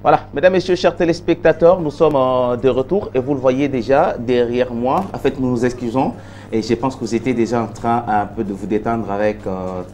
Voilà, mesdames, messieurs, chers téléspectateurs, nous sommes de retour et vous le voyez déjà derrière moi. En fait, nous nous excusons et je pense que vous étiez déjà en train un peu de vous détendre avec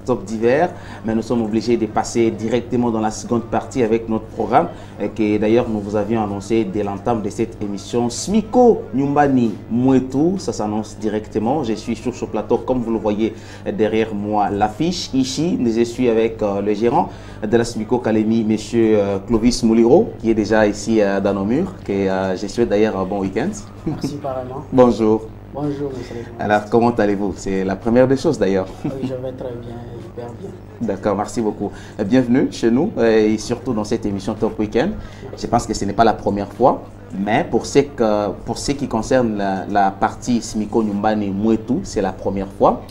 Top d'hiver, mais nous sommes obligés de passer directement dans la seconde partie avec notre programme que d'ailleurs nous vous avions annoncé dès l'entame de cette émission. Smiko Nyumbani Mwetu, ça s'annonce directement. Je suis sur ce plateau, comme vous le voyez derrière moi, l'affiche. Ici, je suis avec le gérant de la Smiko Kalemi, monsieur Clovis Mouliro, qui est déjà ici dans nos murs. Je souhaite d'ailleurs un bon week-end. Merci pareillement. Bonjour. Bonjour, monsieur. Alors, comment allez-vous? C'est la première des choses d'ailleurs. Oui, je vais très bien, hyper bien. D'accord, merci beaucoup. Bienvenue chez nous et surtout dans cette émission Top Weekend. Je pense que ce n'est pas la première fois, mais pour ce qui concerne la partie Smiko Nyumbani Mwetu, c'est la première fois.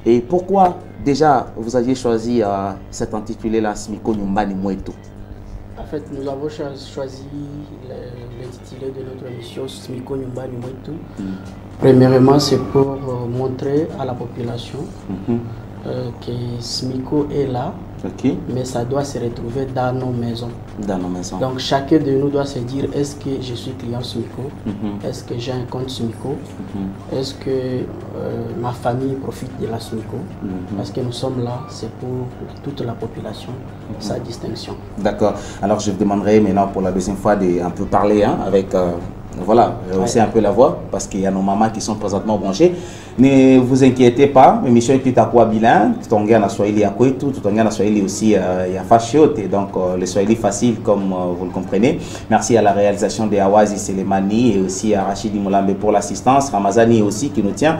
Et pourquoi déjà vous aviez choisi cet intitulé-là, Smiko Nyumbani Mwetu? En fait, nous avons choisi l'intitulé de notre émission Smiko Nyumbani Mwetu. Premièrement, c'est pour montrer à la population que Smiko est là, mais ça doit se retrouver dans nos maisons. Dans nos maisons. Donc chacun de nous doit se dire, est-ce que je suis client Smiko? Est-ce que j'ai un compte Smiko? Est-ce que ma famille profite de la Smiko? Parce que nous sommes là, c'est pour toute la population, sa distinction. D'accord. Alors je vous demanderai maintenant pour la deuxième fois d'un peu parler avec... Voilà, c'est un peu la voix parce qu'il y a nos mamans qui sont présentement branchées. Ne vous inquiétez pas, l'émission est à quoi bilingue, tout en gagne à Swahili à Kwetu, tout en gagne à Swahili aussi à Fashiote, donc le Swahili facile comme vous le comprenez. Merci à la réalisation de Awazi Selemani et aussi à Rachidi Moulambe pour l'assistance, Ramazani aussi qui nous tient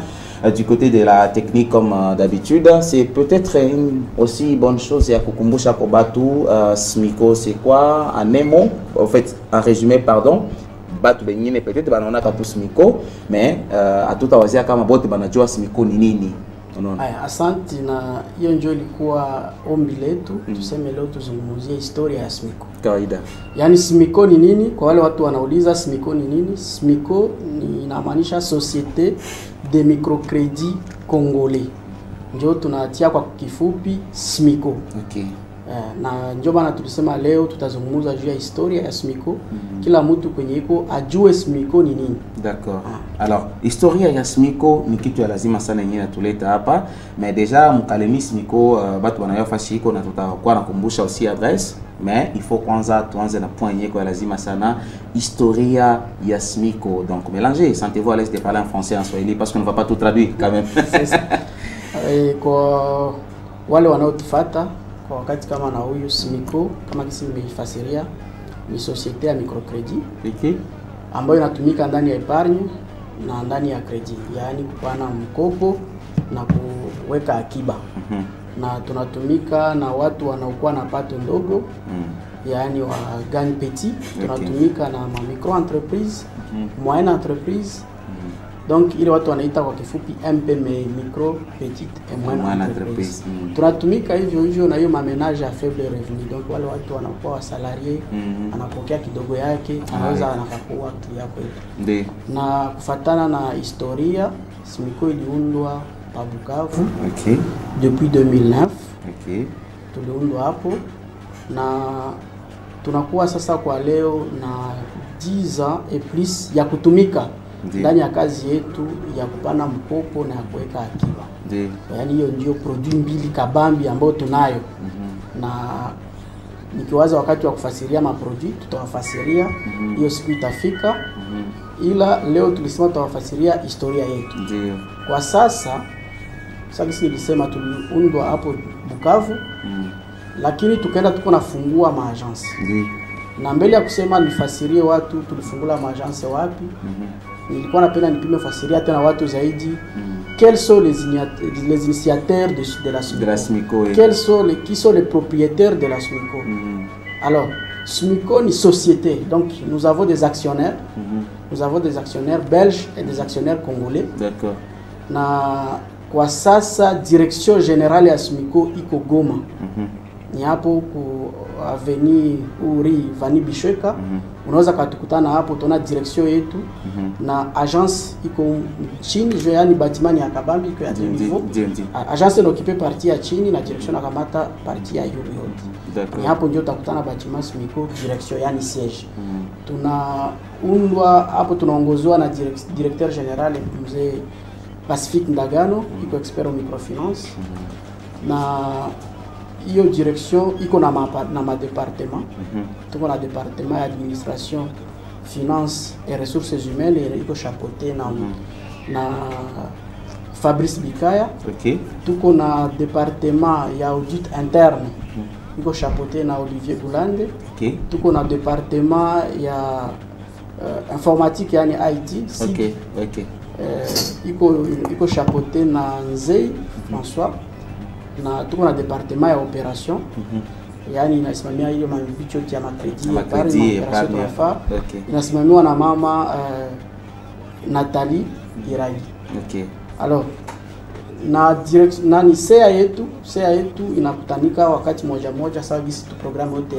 du côté de la technique comme d'habitude. C'est peut-être une aussi bonne chose, et à Kukumbusha Kobatu, Smiko c'est quoi? En un mot, en fait, en résumé, pardon. Peut-être banana kapu Smiko, mais à tout awazia kama bote banajua Smiko ni nini. Asante, na hiyo ndio ilikuwa ombi letu, tuseme leo tuzungumzie historia ya Smiko. Kawaida. Yaani Smiko ni nini? Kwa wale watu wanauliza Smiko ni nini? Smiko inamaanisha Société de Microcrédit Congolais. Ndio tunatia kwa kifupi Smiko. Okay. Na ndio bana tulisema leo tutazungumza juu ya historia ya Smiko. Kila mtu kwenye iko ajue Smiko ni nini. D'accord. Alors, historia ya Smiko ni kitu ya lazima sana yenyewe tuleta hapa, mais déjà mkalemi Smiko batu wanayofashi iko na tutakuwa nakumbusha aussi adresse, mais il faut kwanza tuanze na point yenyewe kwa lazima sana, historia ya Smiko. Donc mélangez, sentez-vous à l'aise de parler en français et en swahili parce qu'on ne va pas tout traduire quand même. C'est ça. Kwa wale wanaotufuata kwa wakati kama na huyu Smiko, kama kisi nimeifasiria, ni societe ya microcredit ambayo inatumika ndani ya epargne na ndani ya credit, yaani kupana mkopo na kuweka akiba. Na tunatumika na watu wanaokuwa na pato ndogo, yaani wa gagne petit. Tunatumika na ma micro entreprise, moyenne entreprise. Donc ile watu wanaita kwa kifupi MPME, micro, petite et moyenne entreprise. Tunatumika hivyo na hiyo mamenage à faible revenu. Donc wale watu wanakuwa wasalarié, anapokea kidogo yake, anaweza anakakuwa client kwetu. Na kufatana na historia, Smiko iliundwa pa Bukavu depuis 2009. Tuliundwa hapo na tunakuwa sasa kwa leo na 10 ans et plus ya kutumika ndani ya kazi yetu ya kupana mkopo na kuweka akiba. Yaani hiyo ndio produit mbili kabambi ambayo tunayo. Na nikiwaza wakati wa kufasiria maproduit tutawafasiria hiyo siku itafika. Ila leo tulisema tutawafasiria historia yetu. Kwa sasa sisi nilisema tuliundwa hapo Bukavu, lakini tukaenda tuko nafungua maagence. Na mbele ya kusema nifasirie watu tulifungula maagence wapi, nilikuwa napenda nipime fasiria tena watu zaidi. Quels sont les initiateurs de la Smiko? Qui sont les propriétaires de la Smiko? Alors, Smiko ni société, donc nous avons des actionnaires. Nous avons des actionnaires belges et des actionnaires congolais. D'accord. Na kwa sasa direction générale ya Smiko iko Goma. ni hapo ku avenue Uri Vani Bishweka. Unaweza katukutana hapo, tuna direction yetu na agence iko chini, yani bâtiment ya Kabambi iko ya niveau. Agence inokipe partie ya chini na direction akamata partie ya yuri yote. Ni hapo ndio utakutana bâtiment SMICO direction, yani siège. Tunaundwa hapo, tunaongozwa na directeur général mzee Pacifique Ndagano, iko expert en microfinance. Na hiyo direction iko na ma département. Tuko na département ya administration, finance et ressources humaines, iko chapeauté na Fabrice Bikaya. Tuko na département ya audit interne, iko chapeauté na Olivier Boulande. Tuko na département ya informatique, yani IT. Iko chapeauté na Nzei François. Na tuko na département ya opération, yani inasimamia hiyo mabicho ya makredi ya opération. Inasimamiwa na mama Nathalie Irai. Alors na direct nani sea yetu inakutanika wakati moja sawa gisi tu programu yote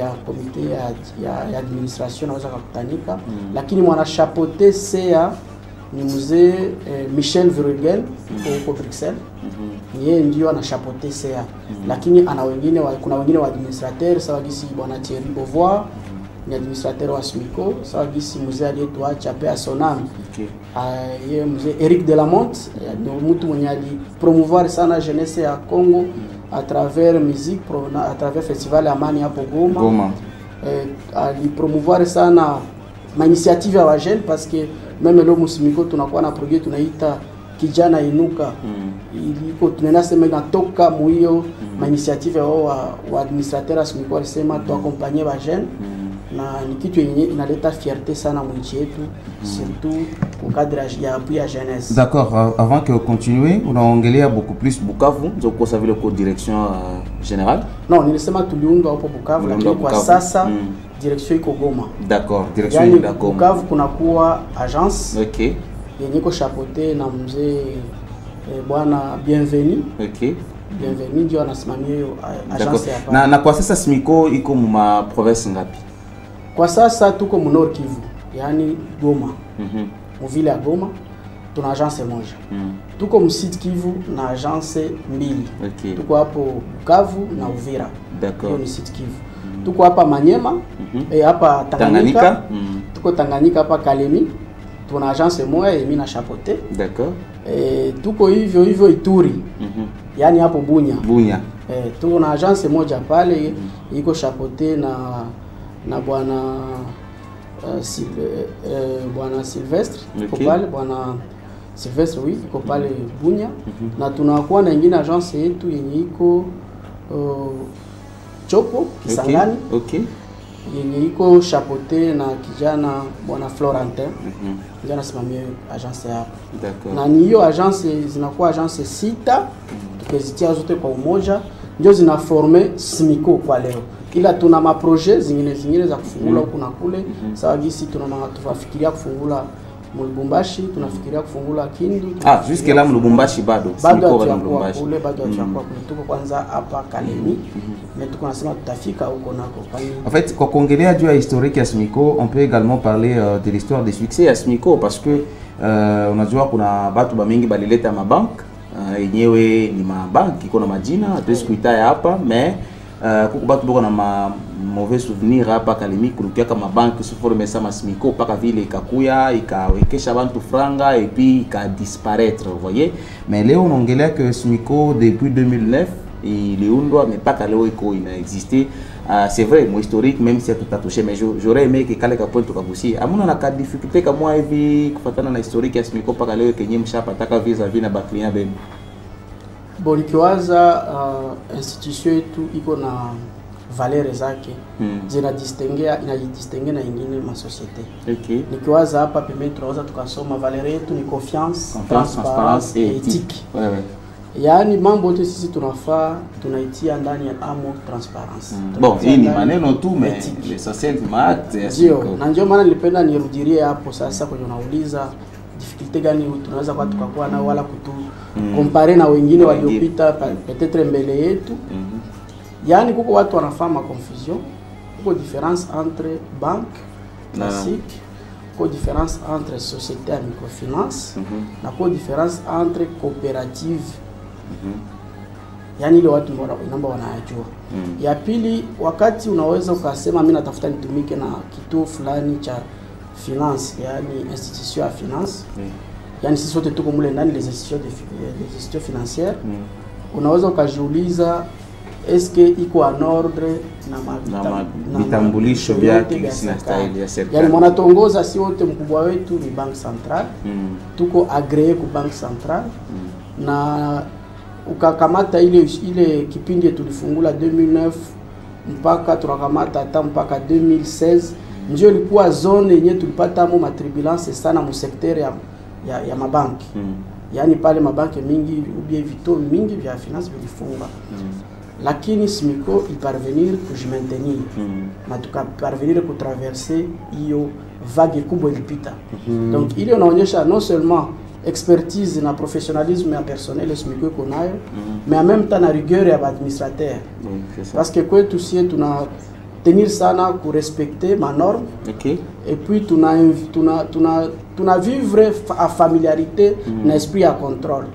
ya komite ya administration naweza kukutanika, lakini mwana chapeauté sea ni mzee Michel Vergel kwa Bruxelles. Yeye ndio ana chapeauté CA, lakini ana wengine kuna wengine wa administrateur sawa gisi bwana Thierry Beauvoir ni administrateur wa SMICO, sawa gisi mzee aliyetuacha pia Sonam. Yeye mzee Eric Delamonte ni mtu mwenye ali promouvoir sana jeunesse ya Congo à travers musique, à travers festival Amani hapo Goma. Ali promouvoir sana ma initiative ya jeune, parce que même leo musimiko tunakuwa na projet tunaita kijana inuka. Iliko tunasema inatoka muhiyo ma initiative wa administrateur asmiko alisema tu accompagner ba jeune, na ni kitu yenye inaleta fierté sana mwichi yetu, surtout au cadre ya appui à jeunesse. D'accord, avant que continuer, unaongelea beaucoup plus Bukavu, ndio kwa sababu ile direction générale. Non, nilisema tuliundwa hapo Bukavu, lakini kwa sasa direction iko Goma. D'accord, direction iko Goma. Bukavu kuna kuwa agence. Yenye ko chapeauté na mzee bwana Bienvenu. Bienvenu ndio anasimamia hiyo agence ya. Na kwa sasa SMICO iko mu province ngapi? Kwa sasa tuko mu Nord Kivu, yani Goma. Mu vile ya Goma tuna agence moja. Tuko mu Sud Kivu na agence mbili. Tuko hapo Bukavu na Uvira. Hiyo ni Sud Kivu. Tuko hapa Manyema, hapa Tanganyika. Tuko Tanganyika hapa Kalemi. Tuna agence moja mimi na chapeauté. Tuko hivyo Ituri. Yani hapo Bunya. Tuko na agence moja pale iko chapeauté na bwana bwana Sylvestre, iko pale bwana Sylvestre, iko pale Bunya. Na tunakuwa na nyingine agence yetu yenye iko Chopo Kisangani. Yenye iko chapeauté na kijana bwana Florentin. Ndio anasimamia agence hapo. Na ni hiyo agence zinakuwa agence sita, tukizitia zote kwa umoja ndio zinaforme SMICO kwa leo. Ila tuna ma projet zingine za kufungula huko na kule. Sawa gisi tunafikiria kufungula Lubumbashi, tunafikiria kufungula Kindu. Jusque là Lubumbashi bado. SMICO bado Lubumbashi. Kule bado hatujakuwa kule. Tuko kwanza hapa Kalemi. Mais tuko nasema tutafika huko nako. En fait, kwa kuongelea juu ya historique ya SMICO, on peut également parler de l'histoire des succès ya SMICO, parce que unajua kuna batu mingi balileta mabank yenyewe ni mabank iko na majina hatuwezi kuitaya hapa, mais kuko batu boko na mauvais souvenir hapa Kalemi kurukia kama bank suforme sama SMICO paka vile ikakuya ikawekesha bantu franga et puis ika disparaître, vous voyez. Mais leo unaongelea que SMICO depuis 2009 iliundwa mais paka leo iko inaexiste. C'est vrai, mon historique même si tout a touché, mais j'aurais aimé que kale ka point tukagusia. Amuna na ka difficulté kama moi hivi kufatana na historique ya SMICO paka leo kenye mshapataka vis-à-vis na ba client benu. Bon, nikiwaza institution yetu iko na valeur zake inajidistingue na ingine ma société. Nikiwaza hapa pembeni tunaweza tukasoma valeur yetu ni confiance, transparence et éthique. Yaani mambo yote sisi tunafaa tunaitia ndani ya amo transparence. Bon, hii ni maneno tu mais l'essentiel ni maakte ya SMICO. Na ndio maana nilipenda nirudirie hapo sasa kwenye unauliza difficulté gani tunaweza kwa tukakuwa nao wala kutu compare na wengine waliopita peut-être mbele yetu. Yani kuko watu wanafanya confusion, kuko différence entre banque classique, kuko différence entre société à microfinance, na kuko différence entre coopérative. Yani ile watu namba wanajua. Ya pili, wakati unaweza ukasema mimi natafuta nitumike na kituo fulani cha finance, yani institution ya finance. Yani sisi wote tuko mule ndani les institutions financières. Unaweza ukajiuliza eske iko en ordre na vitambulisho vyake sinastahili ya serikali. Yani mwanatongoza si wote, mkubwa wetu ni Banque Centrale. Tuko agréé ku Banque Centrale. Na ukakamata ile kipindi tulifungula 2009 mpaka tunakamata hata mpaka 2016, ndio ilikuwa zone yenye tulipata mo matribulance sana mu secteur ya mabanki. Yani pale mabanki mingi ubie vituo mingi vya finance vilifunga. Lakini SMICO iparvenir kujimaintenir. Na tukaparvenir kutraverser hiyo vague kubwa ilipita. Donc ile unaonyesha non seulement expertise na professionnalisme ya personnel SMICO konayo, mais en même temps na rigueur ya administrateur. Parce que kwetu sie tuna tenir sana ku respecter ma norme. Et puis tuna vivre à familiarité na esprit à contrôle.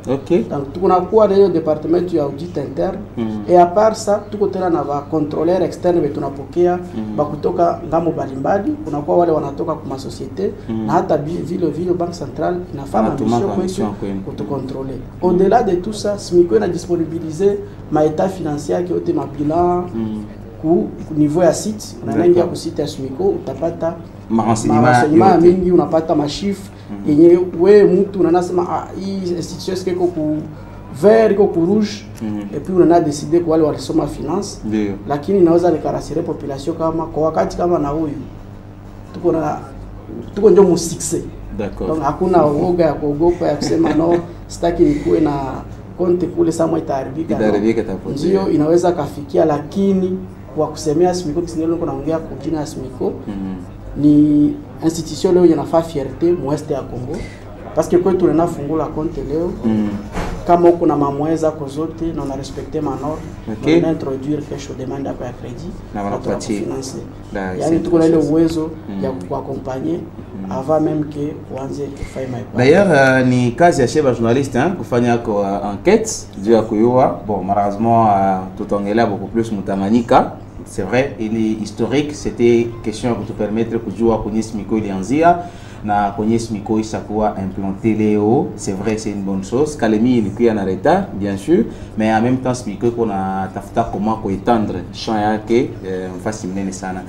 Donc tunakuwa na département ya audit interne, et à part ça tuko tena na va contrôleur externe wetu tunapokea bakutoka ngambo mbalimbali. Kunakuwa wale wanatoka kwa société na hata vile Banque Centrale inafanya mission kwetu contrôler. Au-delà de tout ça, SMICO na disponibiliser ma état financier yake yote, ma bilan ku niveau ya site. Unaingia ku site ya SMICO utapata renseignement mingi, unapata machiffre yenye wewe mtu unanasema hii institution iko ku vert iko ku rouge, et puis unana décider kwa wale walisoma finance. Lakini naweza nikarasire population kama kwa wakati kama na huyu tuko ndio mu succès. Donc hakuna uoga ya kuogopa ya kusema no sitaki nikuwe na konte kule sama itaharibika. Ndio inaweza kafikia, lakini kwa kusemea SMICO kisinelo niko naongea kwa jina ya SMICO, ni institution leo inafaa fierté mweste ya Congo, parce que kwetu tunafungula konte leo kama uko na mamweza kwa zote na una respecter ma norme, na introduire kesho demande yako ya credit na wanapatia. Yani tuko na ile uwezo ya kuaccompagner avant même que uanze kufanya maipa. D'ailleurs ni kazi ya chef journaliste kufanya kwa enquête juu ya kuyua. Bon, malheureusement tutaongelea beaucoup plus Mutanganyika. C'est vrai, il est historique, c'était question pour te permettre kujua kwenye SMICO ilianzia na kwenye SMICO isakuwa implanté leo. C'est vrai, c'est une bonne chose. Kalemi ilikuwa na retard bien sûr, mais en même temps SMICO kuna tafuta comment kuitendre champ yake mfasi mnene sana.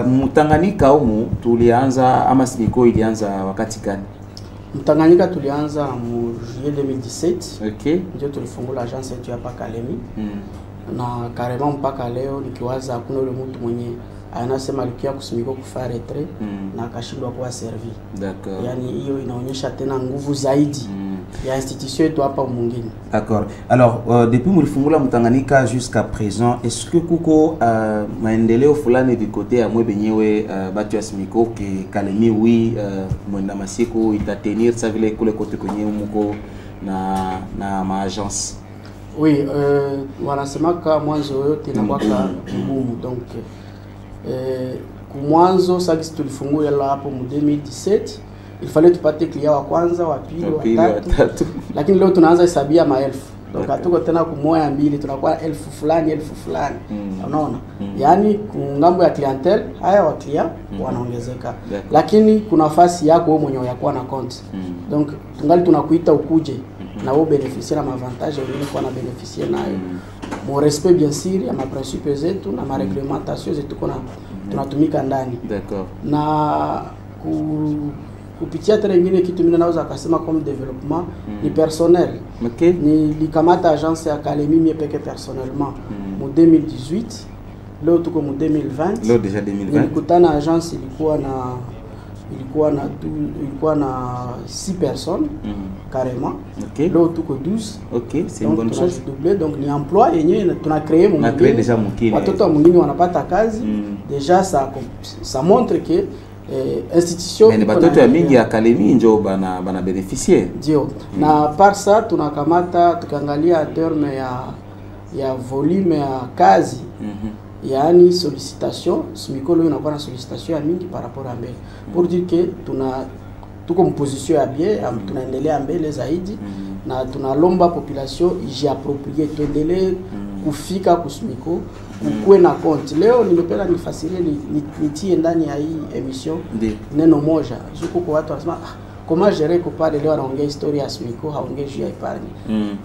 Mutanganyika humu tulianza ama SMICO ilianza wakati gani? Mutanganyika tulianza mu juillet 2017. Ndio tulifungula agence yetu hapa Kalemi. Na carrément mpaka leo nikiwaza hakuna yule mtu mwenye anasema alikia kusimika kufanya retrait na akashindwa kuwa servi. D'accord. Yani hiyo inaonyesha tena nguvu zaidi ya institution yetu hapa mwingine. D'accord. Alors depuis mulifungula Mutanganyika jusqu'à présent, est-ce que kuko maendeleo fulani du côté ya mwe benyewe batu ya SMICO ke Kalemi oui mwenda masiku itatenir ça vile kule kote kwenye muko na ma agence? Oui, wanasemaka mwanzo yote inakuwa ngumu. Donc kumwanzo sasa tulifungua la hapo mu 2017, il fallait tupate client wa kwanza, wa pili, wa tatu. Lakini leo tunaanza hesabia maelfu. Donc hatuko tena kumoya mbili, tunakuwa elfu fulani. Unaona? Yani ngambo ya clientele haya wa client wanaongezeka. Lakini kuna nafasi yako wewe mwenyewe yakuwa na compte. Donc tungali tunakuita ukuje na wewe bénéficier na avantage wengine kwa na bénéficier nayo. Mon respect bien sûr ya ma principe zetu na ma réglementation zetu kuna tunatumika ndani. D'accord. Na kupitia tena nyingine kitu mimi naweza kusema comme développement ni personnel. Ni likamata agence ya Kalemi mie peke personnellement mu 2018, leo tuko mu 2020. Leo déjà 2020. Nilikutana agence ilikuwa na 6 personnes carrément. Leo tuko 12. C'est une bonne chose. Donc ni emploi yenyewe tuna créer mwingine. Na créer déjà mwingine. Watoto mwingine wanapata kazi. Déjà ça montre que institution mais batoto ya mingi ya Kalemi njo bana bénéficier. Ndio. Na par ça tunakamata tukaangalia terme ya volume ya kazi. Yaani sollicitation, SMICO leo inakuwa na sollicitation ya mingi par rapport à mbele. Pour dire que tuko mposition ya bien, tunaendelea mbele zaidi na tunalomba population ijiaproprie, tuendelee kufika ku SMICO, kukuwe na compte. Leo nimependa nifasirie nitie ndani ya hii emission neno moja. Zuko kwa watu wanasema comment gérer ko pale leo anaongea historia ya SMICO, haongea juu ya epargne.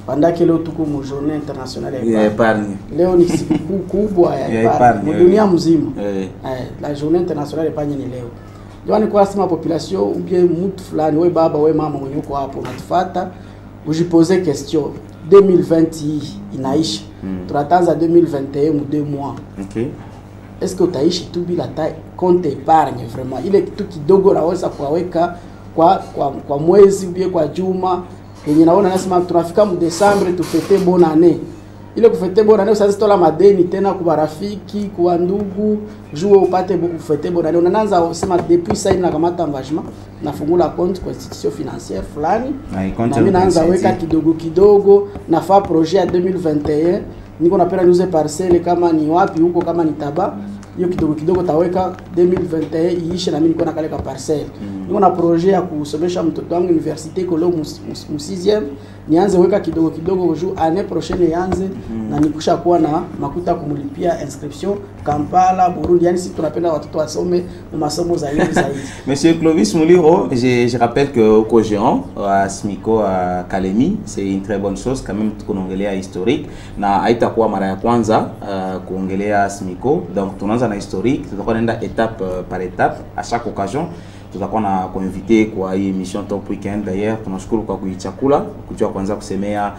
Pandake leo tuko mu journée internationale ya epargne. Leo ni siku kubwa ya epargne dunia mzima. La journée internationale ya epargne ni leo. Joani kwa sema population ou bien mtu fulani, wewe baba, wewe mama mwenye uko hapo unatufuata, ujipose question 2020 inaisha. Tunatanza 2021 mu 2 mois. Okay. Est-ce que utaishi tu bila compte épargne vraiment? Ile kitu kidogo naweza kuweka kwa mwezi ubie kwa juma yenye naona nasema tunafika mu Desembre tufete bonne année. Ile kufete bonne année sasa tola madeni tena kwa rafiki, kwa ndugu, jua upate kufete bonne année. Unaanza kusema depuis ça ina kamata engagement nafungula compte kwa institution financière fulani. Na mimi naanza weka kidogo kidogo, nafa projet ya 2021, niko napenda niuze parcelle kama ni wapi huko, kama ni Taba. Hiyo kidogo kidogo taweka 2021 iishe na mimi niko na kale ka parcelle. Niko na projet ya kusomesha mtoto wangu université ko leo mu 6e, nianze weka kidogo kidogo juu année prochaine yanze na nikusha kuwa na makuta kumulipia inscription Kampala, Burundi. Yani sisi tunapenda watoto wasome masomo zaidi. Monsieur Clovis Muliro, je rappelle que au Cogéant à SMICO à Kalemi, c'est une très bonne chose quand même tunaongelea historique na haitakuwa mara ya kwanza kuongelea SMICO. Donc tunaanza na historique, tutakuwa naenda étape par étape à chaque occasion. Tutakuwa na kuinvite kwa hii émission Top Weekend. D'ailleurs tunashukuru kwa kuichakula kujua kwanza kusemea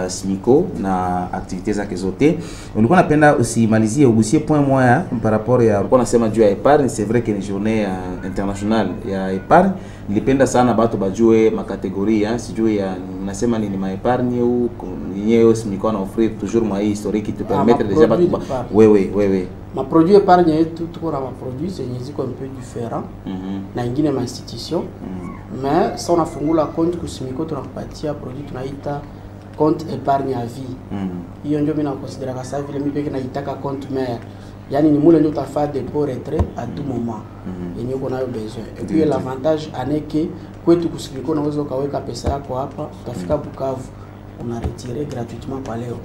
SMICO na activités zake zote. Ulikuwa napenda usimalizie ugusie point moja par rapport ya ulikuwa nasema juu ya épargne. C'est vrai que ni journée internationale ya épargne. Nilipenda sana watu bajue makategoria, sijui ya nasema nini ma épargne ou yenyewe SMICO na offrir toujours ma historique te permettre déjà batu wewe ma produit épargne yetu tuko na ma produits zenye ziko un peu différent na ingine ma institution. Mais ça on afungula compte ku SMICO tunakupatia produit tunaita compte épargne à vie. Hiyo ndio mimi na considérer kama vile mimi peke naitaka compte mère. Yani ni mule ndio utafaa dépôt retrait à tout moment. Yenye uko nayo besoin. Et puis l'avantage aneke kwetu ku SMICO unaweza ukaweka pesa yako hapa, utafika Bukavu una retirer gratuitement kwa leo.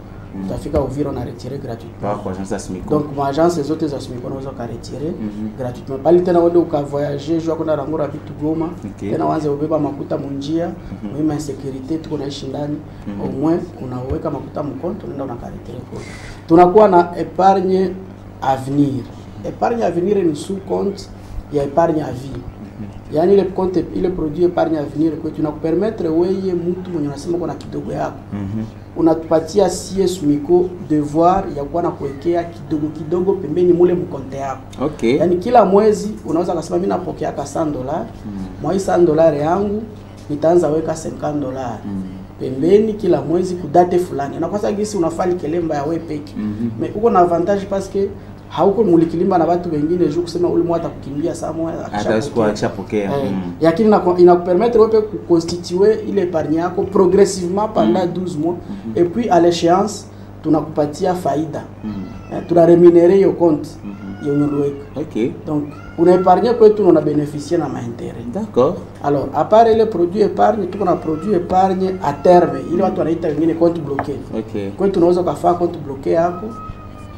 Utafika Uvira na retirer gratuitement. Kwa agence SMICO. Donc ma agence zote za SMICO unaweza ka retirer gratuitement. Bali tena wende ukavoyager jua kwenda rangura vitu Goma, tena wanze ubeba makuta munjia, mwima insécurité tuko naishi ndani, au moins unaweka makuta mkonto unaenda unakaretirer kwa. Tunakuwa na épargne avenir. Épargne avenir ni sous compte ya épargne à vie. Yani ile compte ile produit épargne avenir kwa tunakupermettre wewe mtu mwenye unasema kuna kidogo yako. Unatupatia sie SMICO devoir ya kuwa na kuwekea kidogo kidogo pembeni mule mkonte yako. Okay. Yani kila mwezi unaweza kusema mimi napokea $100. Mwa $100 yangu nitaanza weka $50 pembeni kila mwezi kudate fulani. Na kwa sababu gisi unafali kelemba ya wewe peke. Mais uko na avantage parce que hauko mulikilimba na watu wengine juu kusema ule mwa atakukimbia saa moja akishapokea. Lakini inakupermettre wewe kuconstituer ile épargne yako progressivement pendant 12 mois et puis à l'échéance tunakupatia faida. Tuna rémunérer yo compte yenye uliweka. OK. Donc una épargne kwetu una bénéficier na maintérêt. D'accord. Alors à part les produits épargne, tuko na produit épargne à terme ile watu wanaita wengine compte bloqué. OK. Kwetu tunaweza kufanya compte bloqué yako.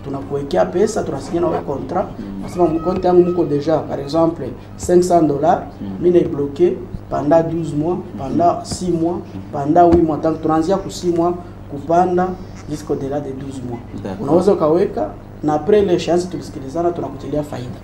Tunakuwekea pesa, tunasinya na wewe contrat. Nasema mkonto yangu mko déjà par exemple $500, mimi na bloqué pendant 12 mois, pendant 6 mois, pendant 8 mois. Donc tunaanzia ku 6 mois kupanda jusqu'au delà de 12 mois. Unaweza ukaweka na après l'échéance tulisikilizana tunakutilia faida.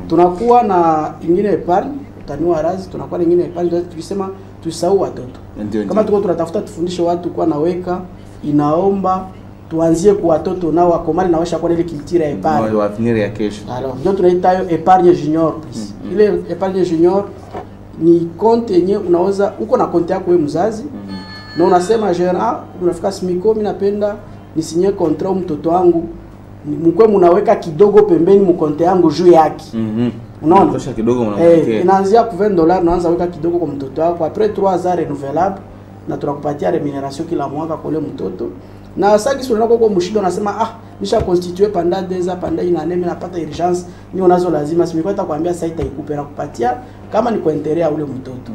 Tunakuwa na ingine épargne, utanua razi, tunakuwa na ingine épargne tukisema tusahau watoto. Kama tuko tunatafuta tufundishe watu kwa naweka inaomba tuanzie kwa watoto nao wakomali na washa kwa ile culture ya épargne wa avenir ya kesho. Alors ndio tunaita hiyo épargne junior plus. Ile épargne junior ni compte yenye unaweza uko na compte yako wewe mzazi na unasema jeune unafika SMICO mimi napenda nisinye contrat mtoto wangu mkwe mnaweka kidogo pembeni mkonte yangu juu yake. Unaona? Tosha kidogo unamwekea. Inaanzia ku $20 unaanza weka kidogo kwa mtoto wako après 3 ans renouvelable na tunakupatia rémunération kila mwaka kwa ile mtoto. na sasa kisi unaona kwa mshindo anasema nisha constituer pendant 2 ans pendant une année, mimi napata urgence ni unazo lazima simiko atakwambia sasa itaikupa na kupatia kama ni kwa intérêt ya ule mtoto.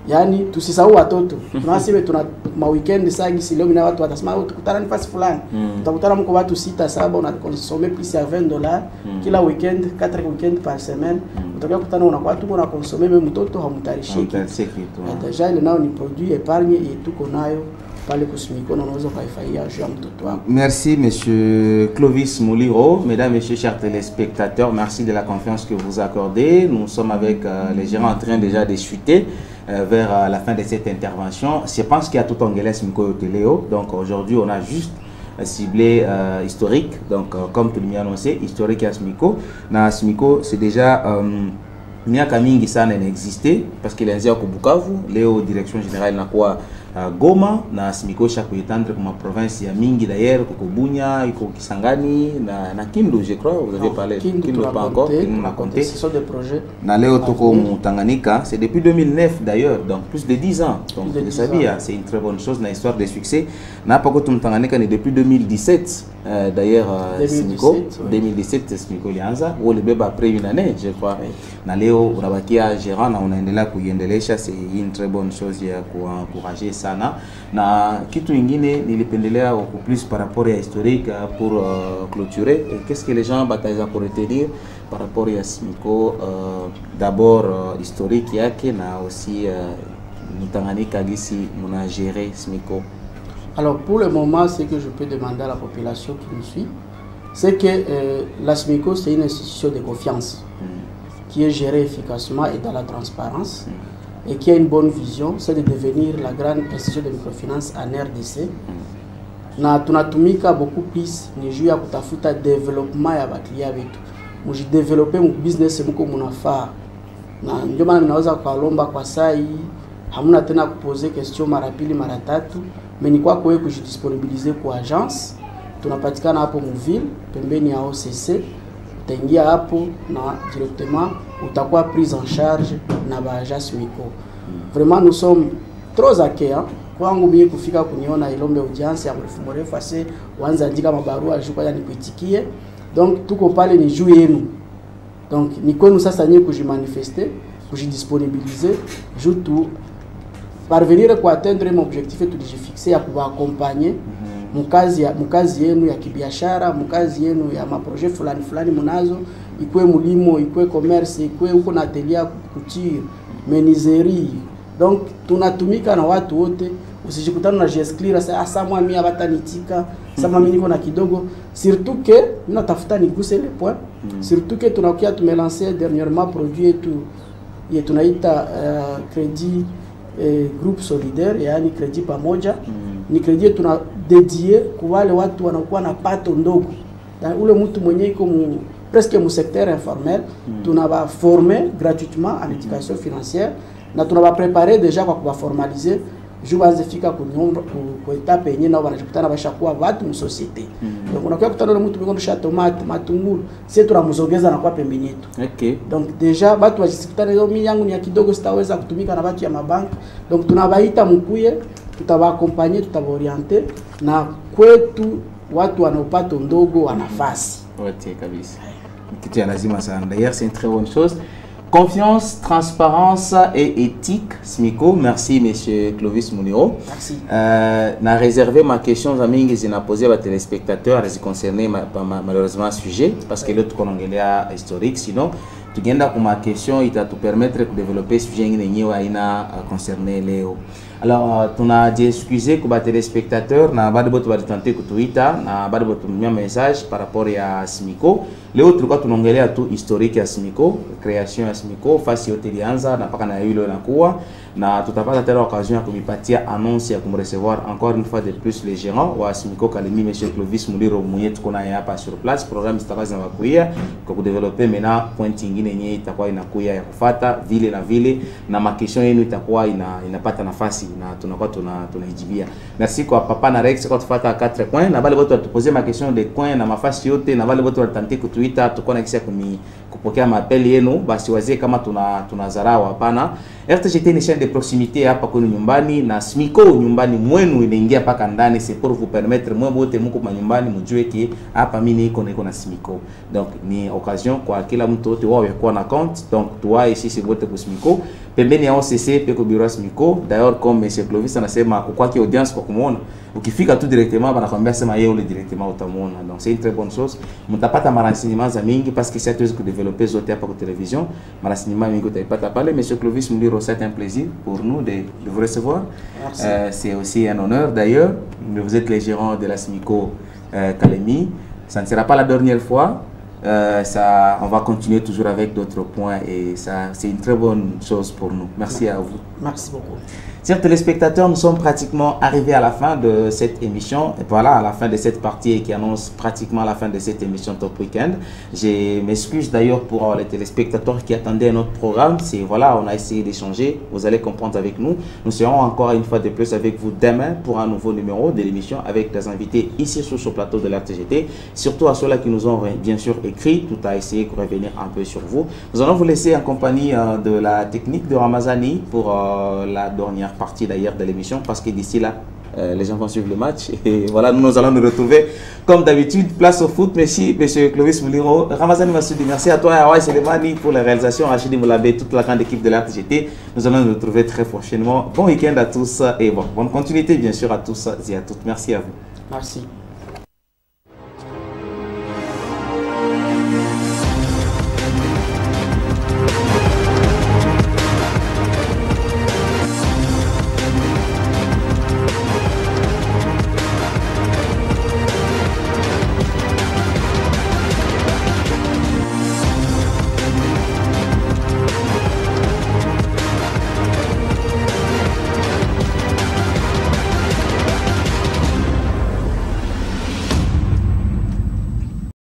Yani tusisahau watoto. Tunasema tuna ma weekend sasa leo na watu watasema tukutana nafasi fulani. Utakutana mko watu 6 7 una consommer plus ya $20 kila weekend, 4 weekend par semaine. Utakuwa kutana unakuwa tu una consommer même mtoto hamtarishiki. Deja ile nao ni produit épargne et tuko nayo pale kusimiko na unaweza kuifaia juu ya mtoto wako. Merci monsieur Clovis Mouliro, mesdames et messieurs chers téléspectateurs, merci de la confiance que vous accordez. Nous sommes avec les gérants en train déjà de chuter vers la fin de cette intervention. Je pense qu'il y a tout anglais Smiko Téléo. Donc aujourd'hui, on a juste ciblé historique. Donc comme tout le monde a annoncé, historique à Smiko. Na Smiko, c'est déjà miaka mingi sana n'existait parce qu'il est en Bukavu, Léo direction générale na quoi Goma na Smiko chaque étendre comme province ya mingi d'ailleurs Koko Bunya, Koko Kisangani na Kindu je crois vous avez parlé Kindu pas encore, Kindu n'a compté, ce sont des projets. Na Léo Toko Tanganyika, c'est depuis 2009 d'ailleurs, donc plus de 10 ans. Donc vous savez, c'est une très bonne chose, une histoire de succès. Na Poko Tanganyika est depuis 2017 d'ailleurs Smiko 2017 Smiko Lianza où le bébé après une année je crois. Na Léo unabakia gérant na unaendelea kuiendelesha, c'est une très bonne chose ya kuencourager sana. Na kitu ingine nilipendelea au plus par rapport à historique pour clôturer. Qu'est-ce que les gens bataillent pour retenir par rapport à Smiko? D'abord historique yake na aussi Tanganyika gisi muna gérer Smiko. Alors pour le moment, ce que je peux demander à la population qui nous suit, c'est que la SMICO c'est une institution de confiance qui est gérée efficacement et dans la transparence et qui a une bonne vision, c'est de devenir la grande institution de microfinance en RDC. Na tunatumika beaucoup plus ni juu ya kutafuta development ya baklia wetu. Mujidevelope mu business mko munafaa. Na ndio maana ninaweza kualomba kwa saa hii hamuna tena kupoze question mara pili mara tatu, mais ni kwa wewe kujidisponibiliser kwa agence. Tunapatikana hapo Muville pembeni ya OCC. Utaingia hapo na directement utakuwa prise en charge na baja SMICO. Vraiment nous sommes trop accueillants. Kwangu mimi kufika kuniona Ilombe audience ya mrefu mrefu ase waanza andika mabarua juko ya nikuitikie. Donc tuko pale ni juu yenu. Donc ni kwenu sasa nyewe kujimanifester, kujidisponibiliser, juu tu parvenir kwa atteindre mon objectif et tulijifixer ya kuba accompagner mukazi yenu ya kibiashara, mukazi yenu ya maprojet fulani fulani munazo, ikwe mulimo, ikwe commerce, ikwe uko na atelier couture, menuiserie. Donc tunatumika na watu wote, usijikutana na gesclira sasa mwa mimi abatanitika, sama mimi niko na kidogo, surtout que natafuta niguse le point, surtout que tunakuwa tumelancer dernièrement produit yetu tunaita crédit groupe solidaire, yani crédit pamoja. Ni crédit tuna dédié kwa wale watu wanakuwa na pato ndogo. Na ule mtu mwenye iko presque mu secteur informel, tunaba former gratuitement en éducation financière na tunaba préparer déjà kwa kuba formaliser juu baanze fika kunyomba ku etape yenyewe nao wanajikutana bashakuwa watu mu société. Donc unakuwa kutana na mtu mwingine tomate, matungulu, sisi tunamzogeza na kwa pembeni yetu. Okay. Donc déjà watu wajikutana leo mimi yangu ni ya kidogo sitaweza kutumika na watu ya mabanki. Donc tunabaita mkuye, tutawaaccompagner, tutawaorienter na kwetu watu wanaopata ndogo wa nafasi. Ouais, kabisa. Kitu ya lazima sana. D'ailleurs, c'est une très bonne chose. Confiance, transparence et éthique, SMICO. Merci, monsieur Clovis Mouliro. Merci. N'a réservé ma question à Mingi, j'ai posé à téléspectateurs concernés malheureusement à ce sujet, parce que l'autre est historique. Sinon, tu gagnes pour ma question, il va te permettre de développer ce sujet qui concerné Léo. Alors, tu as dit excusez pour les téléspectateurs, na bas de votre tenter que Twitter, na bas de votre message par rapport à SMICO. Léo, tu as à tout historique à SMICO, création à SMICO, face à Otelianza, na pas na eu le na quoi, na tout à pas telle occasion à comme partir annonce à comme recevoir encore une fois de plus les gérants ou à SMICO Kalemi, monsieur Clovis Mouliro Mouyet qu'on a pas sur place, programme Staraza Makuya, que vous développez maintenant pointing yenye itakuwa inakuya ya kufata vile na vile na ma question yenu itakuwa inapata nafasi na tunakuwa tunaijibia. Merci kwa papa na Rex kwa tufuata 4 coins na bale wote watuposer ma question de coins na mafasi yote na bale wote watante ku Twitter tuko na kisia kupokea mapeli yenu basi wazie kama tunazarau hapana. RTGT ni chaîne de proximité hapa kwenu nyumbani na Smiko nyumbani mwenu inaingia paka ndani, c'est pour vous permettre mwe bote mko nyumbani mjue ki hapa mimi niko na Smiko. Donc ni occasion kwa kila mtu wote wao yakuwa na compte. Donc toi ici c'est bote kwa Smiko pembeni ya OCC peko bureau Smiko. D'ailleurs comme monsieur Clovis anasema ukwake audience kwa kumuona, ukifika tu directement banakwambia sema yeye ule directement utamuona. Donc c'est une très bonne chose. Mtapata marenseignements za mingi parce que c'est tuwezi ku développer zote hapa kwa télévision. Marenseignements mingi utapata pale. Monsieur Clovis Muliro, c'est un plaisir pour nous de vous recevoir. C'est aussi un honneur d'ailleurs. Vous êtes les gérants de la Smiko Kalemi. Ça ne sera pas la dernière fois. On va continuer toujours avec d'autres points et ça c'est une très bonne chose pour nous. Merci à vous. Merci beaucoup. Chers téléspectateurs, nous sommes pratiquement arrivés à la fin de cette émission. Et voilà, à la fin de cette partie qui annonce pratiquement la fin de cette émission Top Weekend. Je m'excuse d'ailleurs pour les téléspectateurs qui attendaient notre programme. Voilà, on a essayé d'échanger. Vous allez comprendre avec nous. Nous serons encore une fois de plus avec vous demain pour un nouveau numéro de l'émission avec des invités ici sur ce plateau de l'RTGT. Surtout à ceux-là qui nous ont bien sûr écrit. Tout a essayé de revenir un peu sur vous. Nous allons vous laisser en compagnie de la technique de Ramazani pour la dernière partie d'ailleurs de l'émission, parce que d'ici là les gens vont suivre le match et voilà, nous allons nous retrouver comme d'habitude. Place au foot. Merci monsieur Clovis Muliro, Ramazani Massoudi, merci à toi et à Hawaï Selemani pour la réalisation, Rachidi Moulabé, toute la grande équipe de l'RTGT. Nous allons nous retrouver très prochainement. Bon week-end à tous et bonne continuité bien sûr à tous et à toutes. Merci à vous. Merci.